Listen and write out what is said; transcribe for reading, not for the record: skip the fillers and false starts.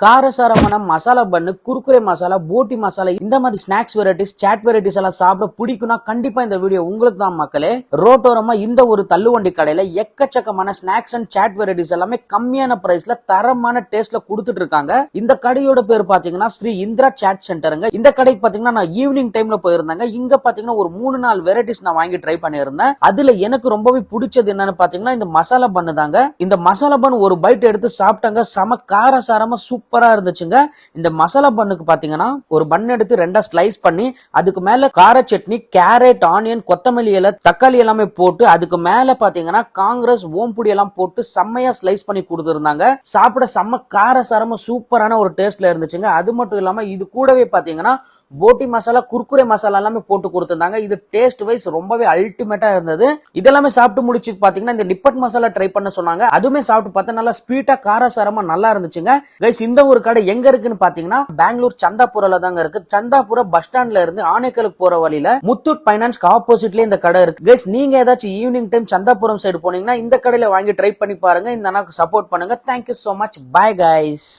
காரசாரமான மசாலா பன்னு, குர்குரே மசாலா, போட்டி மசாலா, இந்த மாதிரி ஸ்நாக்ஸ் வெரைட்டிஸ், சாட் வெரைட்டிஸ் எல்லாம் சாப்பிட பிடிக்கும்னா கண்டிப்பா இந்த வீடியோ உங்களுக்கு தான் மக்களே. ரோட்டோரமா இந்த ஒரு தள்ளுவண்டி கடையில எக்கச்சக்கமான ஸ்நாக்ஸ் அண்ட் சாட் வெரைட்டிஸ் எல்லாமே கம்மியான பிரைஸ்ல தரமான டேஸ்ட்ல கொடுத்துட்டு இருக்காங்க. இந்த கடையோட பேர் பாத்தீங்கன்னா ஸ்ரீ இந்திரா சாட் சென்டருங்க. இந்த கடைக்கு பாத்தீங்கன்னா நான் ஈவினிங் டைம்ல போயிருந்தாங்க. இங்க பாத்தீங்கன்னா ஒரு 3-4 வெரைட்டிஸ் நான் வாங்கி ட்ரை பண்ணியிருந்தேன். அதுல எனக்கு ரொம்பவே பிடிச்சது என்னன்னு பாத்தீங்கன்னா இந்த மசாலா பன்னு தாங்க. இந்த மசாலா பன் ஒரு பைட் எடுத்து சாப்பிட்டாங்க, செம காரசாரமா சூப்பரா இருந்துச்சுங்க. இந்த மசாலா பன்னுக்கு பாத்தீங்கன்னா ஒரு பன் எடுத்து 2 ஸ்லைஸ் பண்ணி அதுக்கு மேல கார சட்னி, கேரட், ஆனியன், கொத்தமல்லி இலை, தக்காளி எல்லாமே போட்டு அதுக்கு மேல பாத்தீங்கன்னா காங்கிரஸ், ஓம்புடி எல்லாம் போட்டு செம்மையா ஸ்லைஸ் பண்ணி கொடுத்துருந்தாங்க. சாப்பிட செம்ம காரசாரமா சூப்பரான ஒரு டேஸ்ட்ல இருந்துச்சுங்க. அது மட்டும் இல்லாம இது கூடவே பாத்தீங்கன்னா போட்டி மசாலா, குர்குரே மசாலா எல்லாமே போட்டு கொடுத்திருந்தாங்க. இது டேஸ்ட் வைஸ் ரொம்பவே அல்டிமேட்டா இருந்தது. இதெல்லாமே சாப்பிட்டு முடிச்சு பாத்தீங்கன்னா இந்த நிப்பட் மசாலா ட்ரை பண்ண சொன்னாங்க. அதுமே சாப்பிட்டு பார்த்தா நல்லா ஸ்வீட்டா காரசாரமா நல்லா இருந்துச்சுங்க. கைஸ் இந்த ஒரு கடை எங்க இருக்குன்னு பாத்தீங்கன்னா பெங்களூர் சந்தாபுரல தாங்க இருக்கு. சந்தாபுர பஸ் ஸ்டாண்ட்ல இருந்து ஆனேக்கலுக்கு போற வழியில முத்தூட் பைனான்ஸ்க்கு ஆப்போசிட்ல இந்த கடை இருக்கு. கைஸ் நீங்க ஏதாச்சும் ஈவினிங் டைம் சந்தாபுரம் சைடு போனீங்கன்னா இந்த கடையில வாங்கி ட்ரை பண்ணி பாருங்க. இந்த அண்ணாக்கு சப்போர்ட் பண்ணுங்க. Thank you so much. Bye guys.